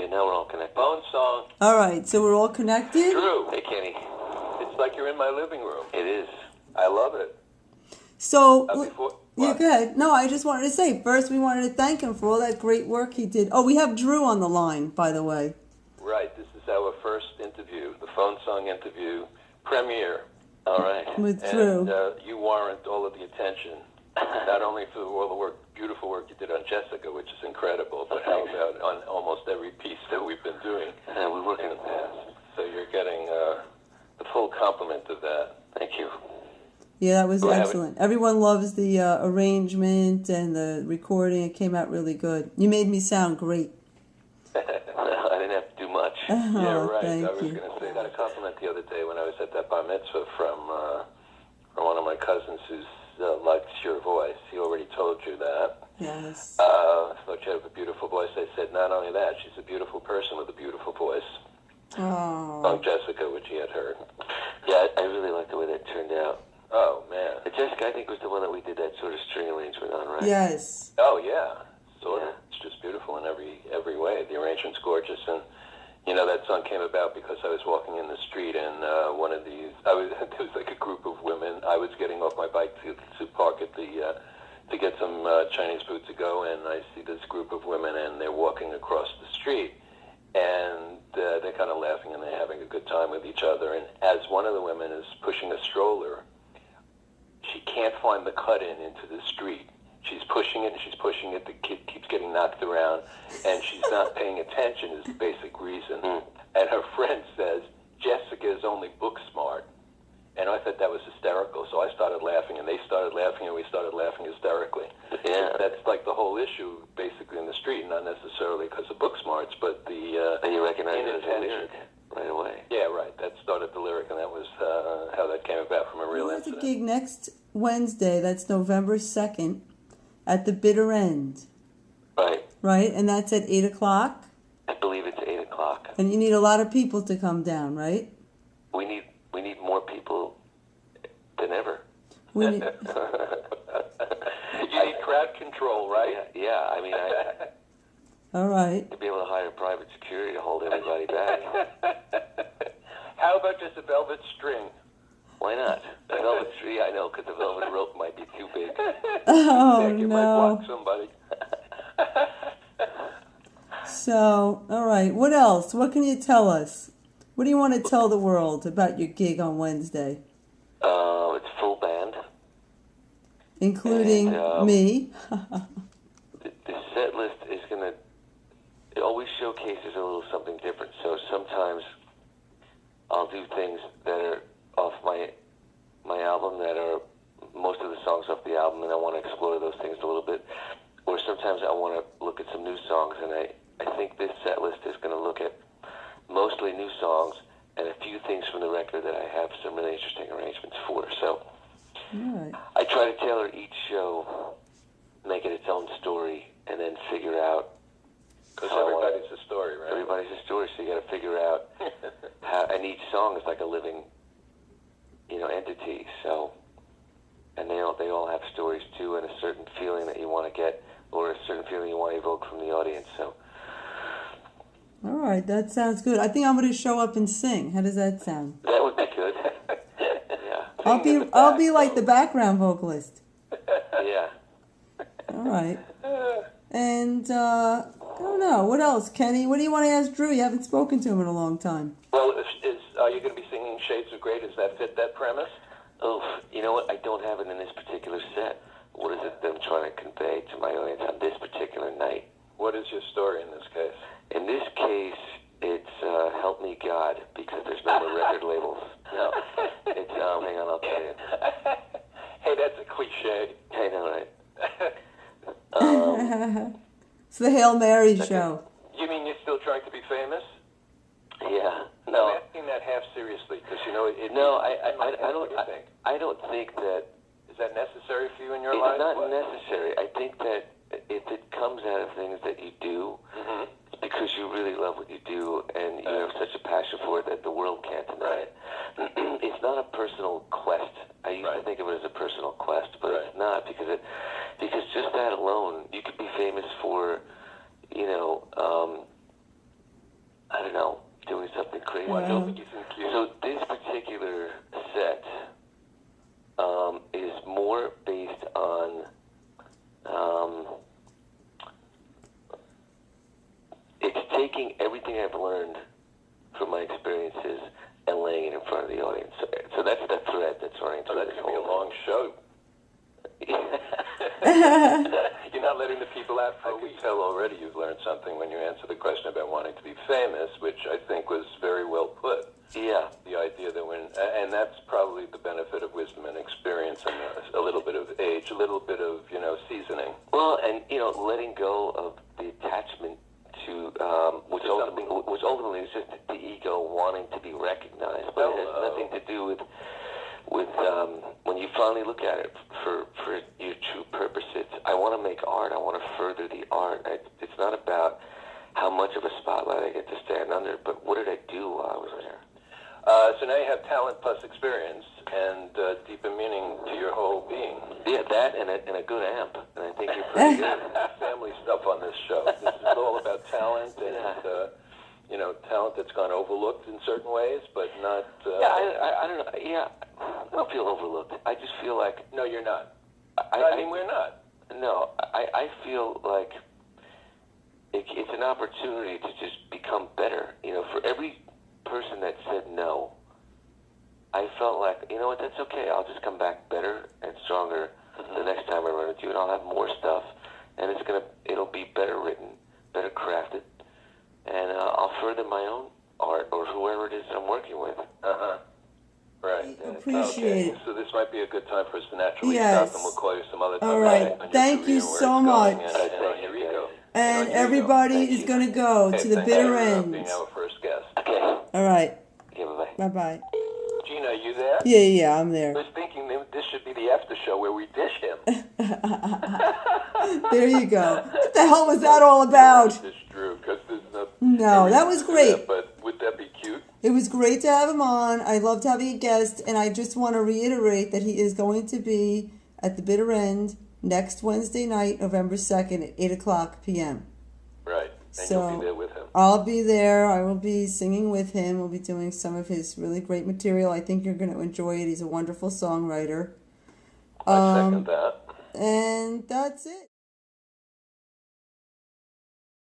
Okay, now we're all connected. Phone song. All right, so we're all connected? Drew. Hey, Kenny. It's like you're in my living room. It is. I love it. So, Yeah, go ahead. No, I just wanted to say, first we wanted to thank him for all that great work he did. Oh, we have Drew on the line, by the way. Right. This is our first interview, the phone song interview premiere. All right. With Drew. And you warrant all of the attention, not only for all the beautiful work you did on Jessica, which is incredible, but how about on almost every piece that we've been doing We're working in the past. So you're getting the full complement of that. Thank you. Yeah, that was excellent. Everyone loves the arrangement and the recording. It came out really good. You made me sound great. I didn't have to do much. Yeah, right. Thank I was you. going to say, I got a compliment the other day when I was at that bar mitzvah from one of my cousins who likes your voice. He already told you that. Yes. I thought you have a beautiful voice. I said, not only that, she's a beautiful person with a beautiful voice. Oh. Song Jessica, which he had heard. Yeah, I really like the way that turned out. Oh, man. Jessica, I think, was the one that we did that sort of string arrangement on, right? Yes. Oh, yeah. Sort of. It's just beautiful in every way. The arrangement's gorgeous. And, you know, that song came about because I was walking in the street and one of these, there was like a group of women. I was getting off my bike to park at the, to get some Chinese food to go, and I see this group of women and they're walking across the street. And they're kind of laughing and they're having a good time with each other. And as one of the women is pushing a stroller, she can't find the cut-in into the street. She's pushing it and she's pushing it. The kid keeps getting knocked around, and she's not paying attention is the basic reason. And her friend says, Jessica is only book smart. And I thought that was hysterical. So I started laughing, and they started laughing, and we started laughing hysterically. Yeah. That's like the whole issue, basically, in the street, not necessarily because of book smarts, but the And you recognize it as a inattention. lyric right away. Yeah, right. That started the lyric, and that was how that came about from a real There's a incident. gig next Wednesday. That's November 2nd at the Bitter End. Right. Right? And that's at 8 o'clock. I believe it's 8 o'clock. And you need a lot of people to come down, right? We need more people than ever. We need, You need crowd control, right? Yeah. I mean, all right. to be able to hire private security to hold everybody back. How about just a velvet string? Why not? The velvet tree, I know, because the velvet rope might be too big. Oh, You might no. block somebody. So, all right. What else? What can you tell us? What do you want to tell the world about your gig on Wednesday? It's full band. Including And, me. The set list is going to, it always showcases a little something different. So sometimes I'll do things that are off my album that are most of the songs off the album, and I want to explore those things a little bit. Or sometimes I want to look at some new songs, and I think this set list is going to look at mostly new songs and a few things from the record that I have some really interesting arrangements for. So All right. I try to tailor each show, make it its own story, and then figure out. Because everybody's a story, right? Everybody's a story, so you got to figure out how. And each song is like a living, entity. So, and they all have stories too, and a certain feeling that you want to get, or a certain feeling you want to evoke from the audience. So. All right. That sounds good. I think I'm going to show up and sing. How does that sound? That would be good. Yeah. I'll be like the background vocalist. Yeah. All right. And I don't know. What else, Kenny? What do you want to ask Drew? You haven't spoken to him in a long time. Well, are you going to be singing Shades of Grey? Does that fit that premise? Oh, you know what? I don't have it in this particular set. What is it that I'm trying to convey to my audience on this particular night? What is your story in this case? In this case, it's Help Me God, because there's no more record labels. No, it's, hang on, I'll tell you. Hey, that's a cliche. I know, right? It's the Hail Mary show. You mean you're still trying to be famous? Yeah. I'm No, asking that half seriously because no, What do you think? I don't think that Is that necessary for you in your it's life? not What? necessary. I think that if it comes out of things that you do, Mhm. it's because you really love what you do and you have such a passion for it that the world can't deny it. It's not a personal quest. I used to Right. think of it as a personal quest, but Right. it's not because just that alone, you could be famous for, I don't think he's in queue. So this particular set is more based on it's taking everything I've learned from my experiences and laying it in front of the audience. So that's the thread that's running through That's this going to be a whole long show. You're not letting the people out for a week. I can tell already you've learned something when you answer the question about wanting to be famous, which I think was very well put. Yeah. The idea that and that's probably the benefit of wisdom and experience and a little bit of age, a little bit of, seasoning. Well, and, letting go of the attachment to, which ultimately is just the ego wanting to be recognized, but it has nothing to do with when you finally look at it for your true purpose. I want to make art. I want to further the art. It's not about how much of a spotlight I get to stand under, but what did I do while I was there? So now you have talent plus experience and deeper meaning to your whole being. Yeah, that and a good amp, and I think you're pretty good. Family stuff on this show. This is all about talent and talent that's gone overlooked in certain ways, but not. I don't know. Yeah, I don't feel overlooked. I just feel like no, you're not. I mean, we're not. No, I feel like it's an opportunity to just become better. For every person that said no, I felt like, that's okay. I'll just come back better and stronger the next time I run into you, and I'll have more stuff, and it'll be better written, better crafted, and I'll further my own art or whoever it is that I'm working with. Right. Appreciate it. So this might be a good time for us to naturally Yes. stop, and we'll call you some other time. All right. Thank you so much. And your ego. And everybody is going to go to the bitter end. Being our first guest. Okay. All right. Okay, bye-bye. Bye-bye. Gina, are you there? Yeah, I'm there. I was thinking this should be the after show where we dish him. There you go. What the hell was that all about? Dish Drew, because there's No, that was great. But would that be cute? It was great to have him on. I loved having a guest, and I just want to reiterate that he is going to be at the bitter end next Wednesday night, November 2nd at 8 o'clock p.m. Right. And you'll be there with him. I'll be there. I will be singing with him. We'll be doing some of his really great material. I think you're going to enjoy it. He's a wonderful songwriter. I second that. And that's it.